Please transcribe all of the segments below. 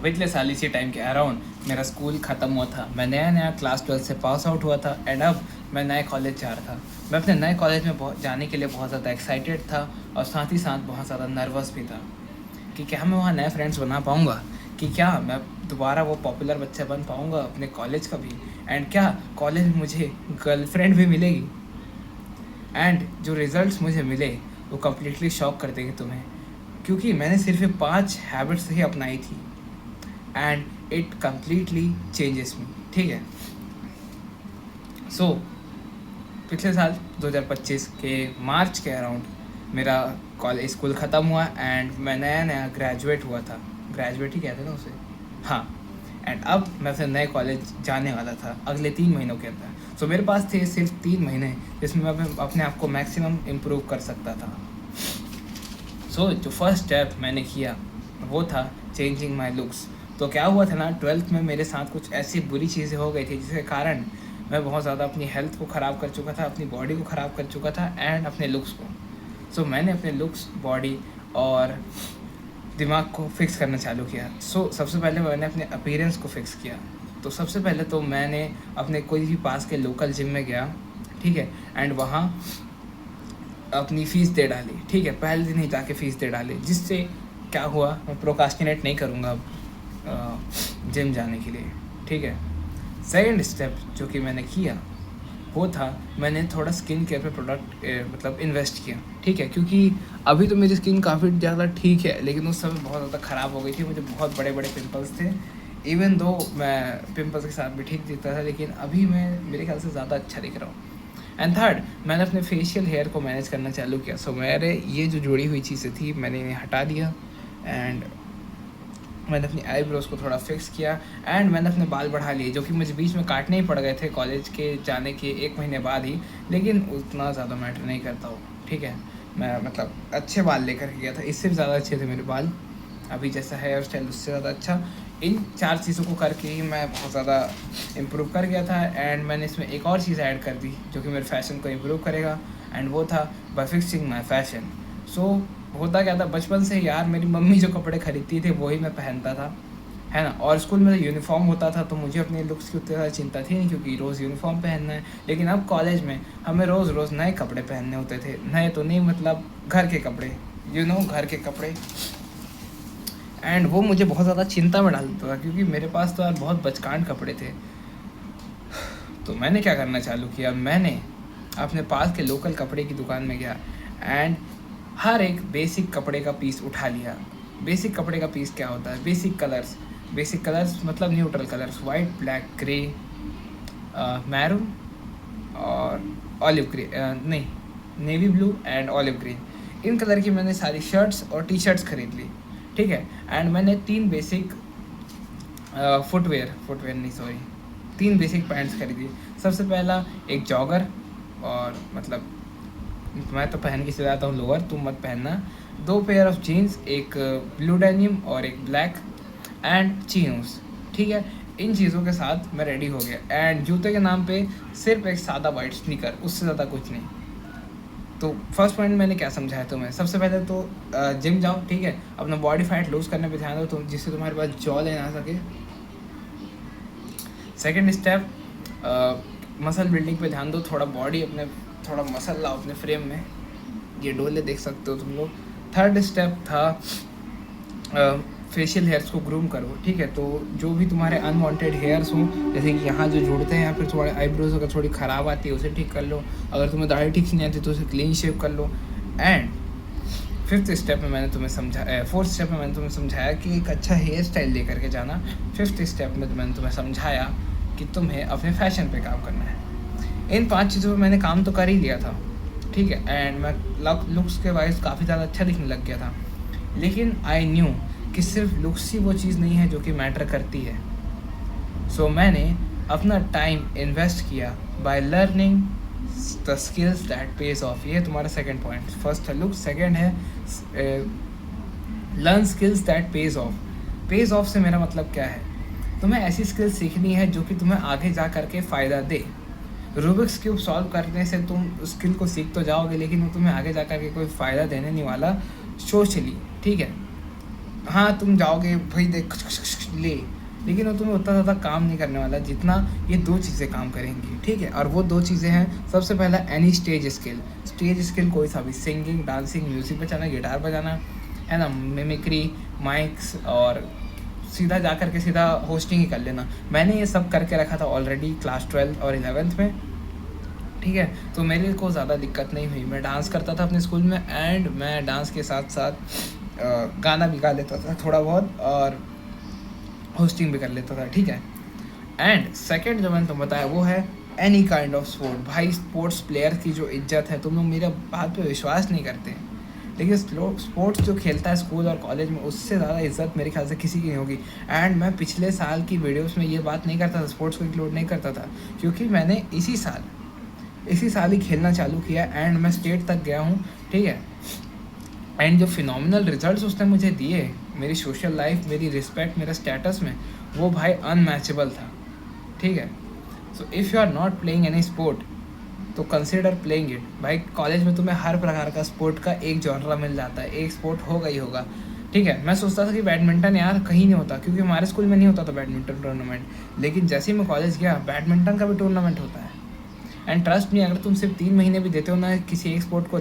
पिछले साल इसी टाइम के अराउंड मेरा स्कूल ख़त्म हुआ था। मैं नया नया क्लास 12 से पास आउट हुआ था एंड अब मैं नए कॉलेज जा रहा था। मैं अपने नए कॉलेज में जाने के लिए बहुत ज़्यादा एक्साइटेड था और साथ ही साथ बहुत ज़्यादा नर्वस भी था कि क्या मैं वहाँ नए फ्रेंड्स बना पाऊँगा, कि क्या मैं दोबारा वो पॉपुलर बच्चा बन पाऊँगा अपने कॉलेज का भी, एंड क्या कॉलेज में मुझे गर्लफ्रेंड भी मिलेगी। एंड जो रिज़ल्ट्स मुझे मिले वो कम्प्लीटली शॉक कर देंगे तुम्हें, क्योंकि मैंने सिर्फ 5 हैबिट्स ही अपनाई थी एंड इट कम्प्लीटली चेंजेस मी। ठीक है, सो पिछले साल 2025 के मार्च के अराउंड मेरा कॉलेज स्कूल ख़त्म हुआ एंड मैं नया नया ग्रेजुएट हुआ था। ग्रेजुएट ही कहते हैं ना उसे, हाँ। एंड अब मैं अपने नए कॉलेज जाने वाला था अगले 3 महीनों के अंदर। सो मेरे पास थे सिर्फ 3 महीने जिसमें मैं अपने आप को मैक्सिमम इम्प्रूव कर सकता था। सो जो फर्स्ट स्टेप मैंने किया वो था चेंजिंग माई लुक्स। तो क्या हुआ था ना, 12th में मेरे साथ कुछ ऐसी बुरी चीज़ें हो गई थी जिसके कारण मैं बहुत ज़्यादा अपनी हेल्थ को ख़राब कर चुका था, अपनी बॉडी को ख़राब कर चुका था एंड अपने लुक्स को। सो मैंने अपने लुक्स, बॉडी और दिमाग को फिक्स करना चालू किया। सबसे पहले मैंने अपने अपीयरेंस को फिक्स किया। तो सबसे पहले तो मैंने अपने कोई भी पास के लोकल जिम में गया, ठीक है, एंड वहाँ अपनी फ़ीस दे डाली। ठीक है, पहले दिन ही जाके फ़ीस दे डाली, जिससे क्या हुआ, मैं प्रोकास्टिनेट नहीं करूँगा अब जिम जाने के लिए। ठीक है, सेकंड स्टेप जो कि मैंने किया वो था मैंने थोड़ा स्किन केयर पे प्रोडक्ट मतलब इन्वेस्ट किया। ठीक है, क्योंकि अभी तो मेरी स्किन काफ़ी ज़्यादा ठीक है, लेकिन उस समय बहुत ज़्यादा ख़राब हो गई थी। मुझे बहुत बड़े बड़े पिंपल्स थे। इवन दो मैं पिंपल्स के साथ भी ठीक दिखता था, लेकिन अभी मैं मेरे ख्याल से ज़्यादा अच्छा दिख रहा हूँ। एंड थर्ड, मैंने अपने फेशियल हेयर को मैनेज करना चालू किया। सो मेरे ये जो जुड़ी हुई चीज़ें थी मैंने इन्हें हटा दिया एंड मैंने अपनी आईब्रोज़ को थोड़ा फिक्स किया एंड मैंने अपने बाल बढ़ा लिए, जो कि मुझे बीच में काटने ही पड़ गए थे कॉलेज के जाने के 1 महीने बाद ही, लेकिन उतना ज़्यादा मैटर नहीं करता हो। ठीक है, मैं मतलब अच्छे बाल लेकर के गया था, इससे भी ज़्यादा अच्छे थे मेरे बाल। अभी जैसा हेयर स्टाइल उससे ज़्यादा अच्छा। इन 4 चीज़ों को करके ही मैं बहुत ज़्यादा इम्प्रूव कर गया था एंड मैंने इसमें एक और चीज़ ऐड कर दी जो कि मेरे फैशन को इम्प्रूव करेगा, एंड वो था बाय फिक्सिंग माई फैशन। सो होता क्या था, बचपन से यार मेरी मम्मी जो कपड़े खरीदती थी वही मैं पहनता था, है ना। और स्कूल में यूनिफॉर्म होता था तो मुझे अपने लुक्स की उतनी ज़्यादा चिंता थी नहीं, क्योंकि रोज़ यूनिफॉर्म पहनना है। लेकिन अब कॉलेज में हमें रोज़ रोज़ नए कपड़े पहनने होते थे। नए तो नहीं, मतलब घर के कपड़े, घर के कपड़े। एंड वो मुझे बहुत ज़्यादा चिंता में डाल देता था, क्योंकि मेरे पास तो यार बहुत बचकान कपड़े थे। तो मैंने क्या करना चालू किया, मैंने अपने पास के लोकल कपड़े की दुकान में गया एंड हर एक बेसिक कपड़े का पीस उठा लिया। बेसिक कपड़े का पीस क्या होता है, बेसिक कलर्स मतलब neutral colours, white, black, grey, maroon और ऑलिव ग्रे, नहीं, navy blue and olive green. In colour की मैंने सारी शर्ट्स और टी शर्ट्स खरीद ली। ठीक है, एंड मैंने 3 बेसिक तीन बेसिक पैंट्स खरीदी। सबसे पहला एक जॉगर, और मतलब मैं तो पहन के चला जाता हूँ लोअर, तुम मत पहनना। 2 पेयर ऑफ जीन्स, एक ब्लू डेनिम और एक ब्लैक, एंड चीनोस। ठीक है, इन चीज़ों के साथ मैं रेडी हो गया एंड जूते के नाम पे सिर्फ एक सादा वाइट स्नीकर, उससे ज़्यादा कुछ नहीं। तो फर्स्ट पॉइंट मैंने क्या समझाया तुम्हें, सबसे पहले तो जिम जाओ। ठीक है, अपना बॉडी फैट लूज़ करने पे ध्यान दो, तो जिससे तुम्हारे पास जॉ लेन आ सके। सेकेंड स्टेप, मसल बिल्डिंग पे ध्यान दो, थोड़ा बॉडी अपने, थोड़ा मसल लाओ अपने फ्रेम में, ये डोले देख सकते हो तुम लोग। थर्ड स्टेप था फेशियल हेयर्स को ग्रूम करो। ठीक है, तो जो भी तुम्हारे अनवांटेड हेयर्स हों, जैसे कि यहाँ जो जुड़ते हैं या फिर तुम्हारे आईब्रोज अगर थोड़ी ख़राब आती है उसे ठीक कर लो, अगर तुम्हें दाढ़ी ठीक नहीं आती तो उसे क्लीन शेव कर लो। एंड फोर्थ स्टेप में मैंने तुम्हें समझाया कि एक अच्छा हेयर स्टाइल लेकर के जाना। फिफ्थ स्टेप में मैंने तुम्हें समझाया कि तुम्हें अपने फैशन पे काम करना है। इन 5 चीज़ों पे मैंने काम तो कर ही लिया था। ठीक है, एंड मैं लुक्स के वाइज काफ़ी ज़्यादा अच्छा दिखने लग गया था, लेकिन आई न्यू कि सिर्फ लुक्स ही वो चीज़ नहीं है जो कि मैटर करती है। सो मैंने अपना टाइम इन्वेस्ट किया by learning the skills that page of. ये तुम्हारा सेकंड पॉइंट। फर्स्ट है लुक, सेकंड है learn skills that page of. Page of से मेरा मतलब क्या है, तुम्हें ऐसी स्किल्स सीखनी है जो कि तुम्हें आगे जा करके फ़ायदा दे। रूबिक्स क्यूब सॉल्व करने से तुम उस स्किल को सीख तो जाओगे, लेकिन वो तुम्हें आगे जा कर के कोई फ़ायदा देने नहीं वाला सोशली। ठीक है, हाँ तुम जाओगे भाई देख ले, लेकिन वो तुम्हें उतना ज़्यादा काम नहीं करने वाला जितना ये दो चीज़ें काम करेंगी, ठीक है। और वो दो चीज़ें हैं, सबसे पहला any stage skill. Stage skill कोई सा भी, सिंगिंग, डांसिंग, म्यूज़िक बजाना, गिटार बजाना, है ना, मिमिक्री, माइक्स, और सीधा जा कर के सीधा होस्टिंग ही कर लेना। मैंने ये सब करके रखा था ऑलरेडी क्लास 12 और 11th में, ठीक है। तो मेरे को ज़्यादा दिक्कत नहीं हुई। मैं डांस करता था अपने स्कूल में, एंड मैं डांस के साथ साथ गाना भी गा लेता था थोड़ा बहुत, और होस्टिंग भी कर लेता था, ठीक है। एंड सेकंड जो मैंने तुम बताया वो है एनी काइंड ऑफ स्पोर्ट। भाई स्पोर्ट्स प्लेयर की जो इज्जत है, तुम लोग मेरे बात पे विश्वास नहीं करते, लेकिन स्पोर्ट्स जो खेलता है स्कूल और कॉलेज में, उससे ज़्यादा इज्जत मेरे ख्याल से किसी की नहीं होगी। एंड मैं पिछले साल की वीडियोस में ये बात नहीं करता था, स्पोर्ट्स को इंक्लूड नहीं करता था, क्योंकि मैंने इसी साल ही खेलना चालू किया, एंड मैं स्टेट तक गया हूँ, ठीक है। एंड जो फिनोमिनल रिजल्ट्स उसने मुझे दिए, मेरी सोशल लाइफ, मेरी रिस्पेक्ट, मेरा स्टेटस में, वो भाई अनमैचेबल था, ठीक है। So if you are not playing any sport तो कंसिडर प्लेइंग इट। भाई कॉलेज में तुम्हें हर प्रकार का स्पोर्ट का एक जॉनरा मिल जाता है, एक स्पोर्ट होगा ही होगा, ठीक है। मैं सोचता था कि बैडमिंटन यार कहीं नहीं होता, क्योंकि हमारे स्कूल में नहीं होता था बैडमिंटन टूर्नामेंट, लेकिन जैसे ही मैं कॉलेज गया, बैडमिंटन का भी टूर्नामेंट होता है। एंड ट्रस्ट मी, अगर तुम सिर्फ 3 महीने भी देते हो ना किसी एक स्पोर्ट को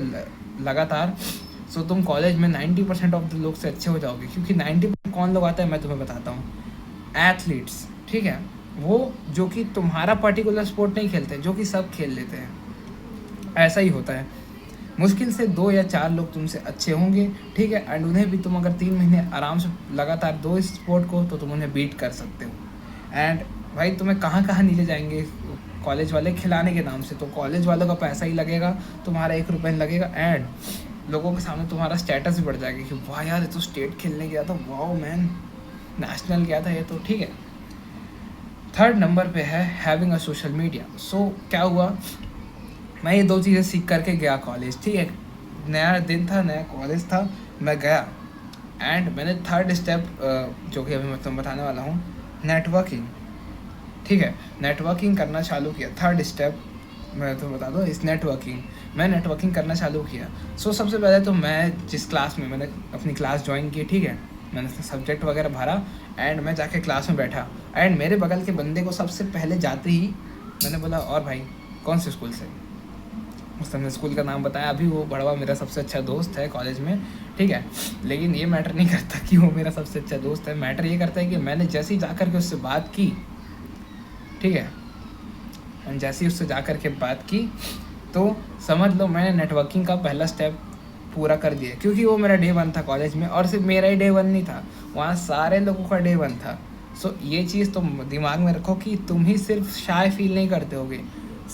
लगातार, सो तुम कॉलेज में 90% ऑफ द लोग से अच्छे हो जाओगे। क्योंकि 90% कौन लोग आता है मैं तुम्हें बताता हूँ, एथलीट्स, ठीक है। वो जो कि तुम्हारा पर्टिकुलर स्पोर्ट नहीं खेलते, जो कि सब खेल लेते हैं, ऐसा ही होता है। मुश्किल से 2 या 4 लोग तुमसे अच्छे होंगे, ठीक है। एंड उन्हें भी तुम अगर 3 महीने आराम से लगातार दो इस स्पोर्ट को, तो तुम उन्हें बीट कर सकते हो। एंड भाई तुम्हें कहाँ कहाँ नहीं ले जाएंगे कॉलेज वाले खिलाने के नाम से। तो कॉलेज वालों का पैसा ही लगेगा, तुम्हारा 1 रुपये नहीं लगेगा, एंड लोगों के सामने तुम्हारा स्टेटस भी बढ़ जाएगा कि वाह यार ये तो स्टेट खेलने गया था, वाह मैन, नेशनल गया था ये तो, ठीक है। थर्ड नंबर पे है हैविंग अ सोशल मीडिया। सो क्या हुआ, मैं ये 2 चीज़ें सीख करके गया कॉलेज, ठीक है। नया दिन था, नया कॉलेज था, मैं गया, एंड मैंने थर्ड स्टेप जो कि अभी मैं तुम्हें बताने वाला हूँ, नेटवर्किंग, ठीक है। नेटवर्किंग करना चालू किया। थर्ड स्टेप मैं तुम्हें बता दूँ, इस नेटवर्किंग, मैं नेटवर्किंग करना चालू किया। सो सबसे पहले तो मैं जिस क्लास में, मैंने अपनी क्लास ज्वाइन की, ठीक है, मैंने सब्जेक्ट वगैरह भरा, एंड मैं जाके क्लास में बैठा, एंड मेरे बगल के बंदे को सबसे पहले जाते ही मैंने बोला, और भाई कौन से स्कूल से, उसने अपने स्कूल का नाम बताया। अभी वो बड़वा मेरा सबसे अच्छा दोस्त है कॉलेज में, ठीक है। लेकिन ये मैटर नहीं करता कि वो मेरा सबसे अच्छा दोस्त है, मैटर ये करता है कि मैंने जैसे ही जा कर के उससे बात की, ठीक है, एंड जैसे ही उससे जा कर के बात की, तो समझ लो मैंने नेटवर्किंग का पहला स्टेप पूरा कर दिया। क्योंकि वो मेरा डे 1 था कॉलेज में, और सिर्फ मेरा ही डे 1 नहीं था, वहाँ सारे लोगों का डे 1 था। सो ये चीज़ तुम दिमाग में रखो कि तुम ही सिर्फ शाय फील नहीं करते होगे,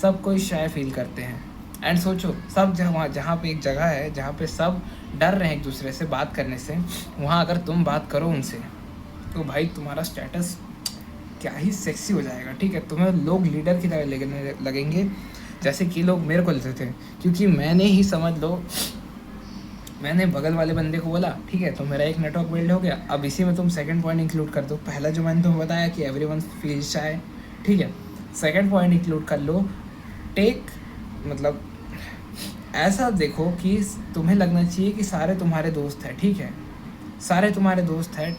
सब कोई शाय फील करते हैं। एंड सोचो, सब जहाँ पे एक जगह है जहाँ पे सब डर रहे हैं एक दूसरे से बात करने से, वहाँ अगर तुम बात करो उनसे, तो भाई तुम्हारा स्टेटस क्या ही सेक्सी हो जाएगा, ठीक है। तुम्हें लोग लीडर की तरह लगने लगेंगे, जैसे कि लोग मेरे को लेते थे। क्योंकि मैंने ही, समझ लो, मैंने बगल वाले बंदे को बोला, ठीक है, तो मेरा एक नेटवर्क बिल्ड हो गया। अब इसी में तुम सेकंड पॉइंट इंक्लूड कर दो। पहला जो मैंने तुम्हें बताया कि एवरीवन फील शाय, ठीक है, सेकंड पॉइंट इंक्लूड कर लो, टेक, मतलब ऐसा देखो कि तुम्हें लगना चाहिए कि सारे तुम्हारे दोस्त हैं, ठीक है, सारे तुम्हारे दोस्त हैं।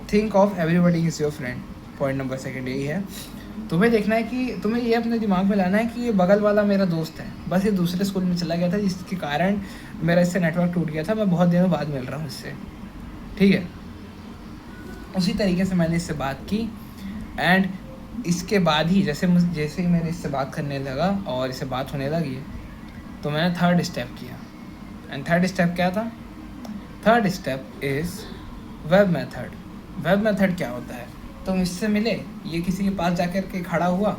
Think of everybody is your friend. Point number second यही है। तुम्हें देखना है कि तुम्हें ये अपने दिमाग में लाना है कि ये बगल वाला मेरा दोस्त है, बस ये दूसरे स्कूल में चला गया था, जिसके कारण मेरा इससे नेटवर्क टूट गया था, मैं बहुत दिनों बाद मिल रहा हूँ इससे, ठीक है। उसी तरीके से मैंने इससे बात की, एंड इसके बाद ही जैसे ही मैंने इससे बात करने लगा और इससे बात होने लगी, तो मैंने थर्ड स्टेप किया। एंड थर्ड स्टेप क्या था? Third step is web method. Web method क्या होता है? तुम इससे मिले, ये किसी के पास जाकर के खड़ा हुआ,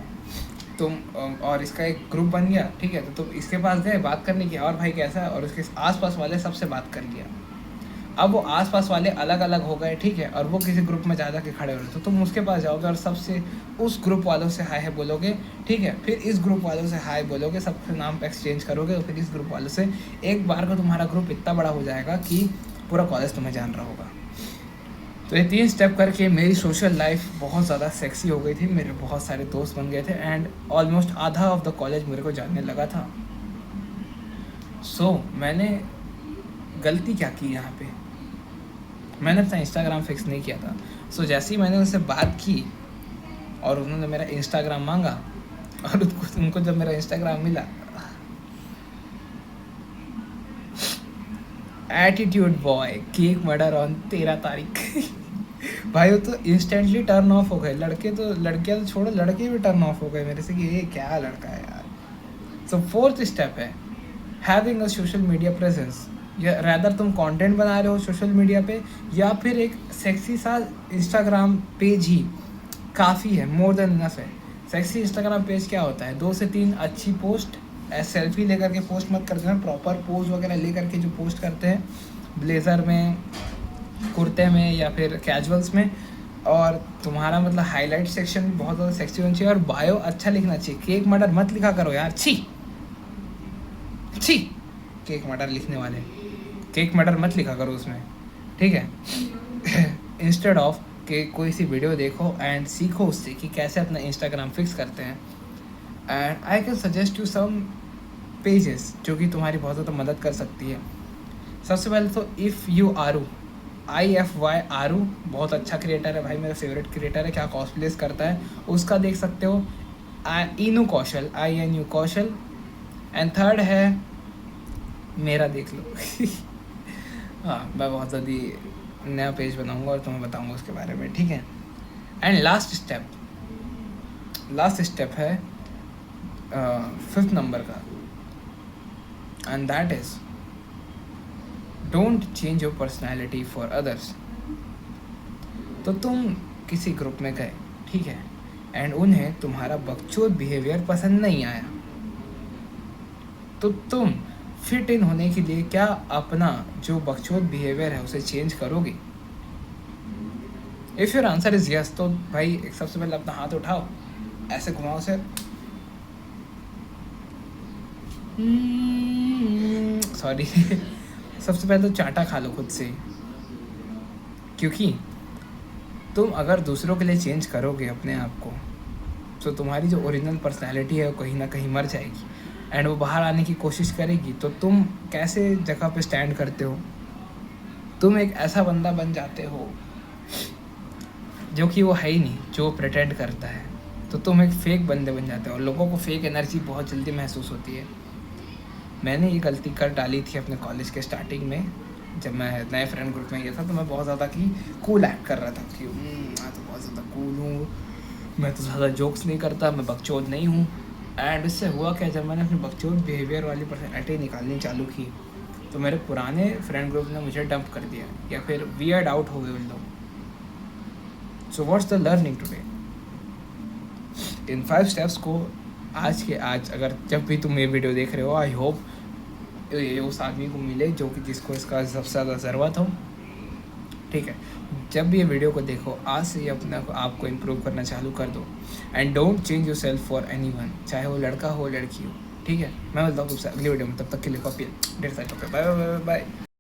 तुम और इसका एक ग्रुप बन गया, ठीक है, तो तुम इसके पास गए बात करने की, और भाई कैसा है, और उसके आसपास वाले सबसे बात कर लिया। अब वो आसपास वाले अलग अलग हो गए, ठीक है, और वो किसी ग्रुप में ज़्यादा के खड़े हो रहे, तो तुम उसके पास जाओगे और सबसे उस ग्रुप वालों से हाय है बोलोगे, ठीक है, फिर इस ग्रुप वालों से हाय बोलोगे, सबसे नाम एक्सचेंज करोगे, और फिर इस ग्रुप वालों से एक बार को तुम्हारा ग्रुप इतना बड़ा हो जाएगा कि पूरा कॉलेज तुम्हें जान रहा होगा। तो ये 3 स्टेप करके मेरी सोशल लाइफ बहुत ज़्यादा सेक्सी हो गई थी, मेरे बहुत सारे दोस्त बन गए थे, एंड ऑलमोस्ट आधा ऑफ द कॉलेज मेरे को जानने लगा था। सो मैंने गलती क्या की यहाँ पे? मैंने अपना इंस्टाग्राम फिक्स नहीं किया था। सो जैसे ही मैंने उनसे बात की और उन्होंने मेरा इंस्टाग्राम मांगा और उनको जब मेरा इंस्टाग्राम मिला, attitude boy cake murder on 13 तारीख भाई वो तो इंस्टेंटली टर्न ऑफ हो गए। लड़कियां तो छोड़ो, लड़के भी टर्न ऑफ हो गए मेरे से कि ये क्या लड़का है यार। सो फोर्थ स्टेप है having a social media presence. या रैदर तुम कंटेंट बना रहे हो सोशल मीडिया पे या फिर एक सेक्सी सा इंस्टाग्राम पेज ही काफ़ी है, मोर देन इनफ है। सेक्सी इंस्टाग्राम पेज क्या होता है, 2 से 3 अच्छी पोस्ट, सेल्फी लेकर के पोस्ट मत करते हैं, प्रॉपर पोज वगैरह लेकर के जो पोस्ट करते हैं ब्लेज़र में, कुर्ते में या फिर कैजुअल्स में। और तुम्हारा मतलब हाईलाइट सेक्शन भी बहुत ज़्यादा सेक्सी होना चाहिए और बायो अच्छा लिखना चाहिए। केक मर्डर मत लिखा करो यार, छी छी। केक मर्डर लिखने वाले केक मर्डर मत लिखा करो उसमें, ठीक है। इंस्टेड ऑफ कि कोई सी वीडियो देखो एंड सीखो उससे कि कैसे अपना इंस्टाग्राम फिक्स करते हैं। And I can suggest you some pages जो कि तुम्हारी बहुत ज़्यादा मदद कर सकती है। सबसे पहले तो इफ़ यू आरू, IFY आरू बहुत अच्छा क्रिएटर है भाई, मेरा फेवरेट क्रिएटर है, क्या कॉस्प्लेस करता है उसका देख सकते हो। इनू कौशल, INU कौशल। एंड थर्ड है मेरा, देख लो हाँ मैं बहुत ज़्यादा नया पेज बनाऊंगा और तुम्हें बताऊंगा उसके बारे में, ठीक है। एंड लास्ट स्टेप है 5th नंबर का, and that is don't change your personality for others. तो तुम किसी ग्रुप में गए, ठीक है, एंड उन्हें तुम्हारा बकचोद बिहेवियर पसंद नहीं आया, तो तुम फिट इन होने के लिए क्या अपना जो बकचोद बिहेवियर है उसे चेंज करोगे? If your answer is yes, तो भाई सबसे पहले अपना हाथ उठाओ, ऐसे घुमाओ से, सॉरी सबसे पहले तो चाटा खा लो खुद से, क्योंकि तुम अगर दूसरों के लिए चेंज करोगे अपने आप को तो तुम्हारी जो ओरिजिनल पर्सनैलिटी है वो कहीं ना कहीं मर जाएगी एंड वो बाहर आने की कोशिश करेगी। तो तुम कैसे जगह पे स्टैंड करते हो, तुम एक ऐसा बंदा बन जाते हो जो कि वो है ही नहीं, जो प्रिटेंड करता है। तो तुम एक फेक बंदे बन जाते हो और लोगों को फेक एनर्जी बहुत जल्दी महसूस होती है। मैंने ये गलती कर डाली थी अपने कॉलेज के स्टार्टिंग में, जब मैं नए फ्रेंड ग्रुप में गया था तो मैं बहुत ज़्यादा कि कूल एक्ट कर रहा था कि मैं तो बहुत ज़्यादा कूल हूँ, मैं तो ज़्यादा जोक्स नहीं करता, मैं बकचोद नहीं हूँ। एंड इससे हुआ क्या, जब मैंने अपनी बकचोद बिहेवियर वाली पर्सनैलिटी निकालनी चालू की तो मेरे पुराने फ्रेंड ग्रुप ने मुझे डंप कर दिया या फिर वियर्ड आउट हो गए उन लोग। So what's the learning today? In 5 steps को आज के आज, अगर जब भी तुम ये वीडियो देख रहे हो, आई होप ये उस आदमी को मिले जो कि जिसको इसका सबसे ज़्यादा ज़रूरत हो, ठीक है। जब भी ये वीडियो को देखो, आज से ही अपने आप को इम्प्रूव करना चालू कर दो and don't change your self for anyone, चाहे वो लड़का हो लड़की हो, ठीक है। मैं बोलता हूँ तुमसे अगली वीडियो में, तब तक के लिए कॉपी ढेर सारे, बाय बाय बाय बाय।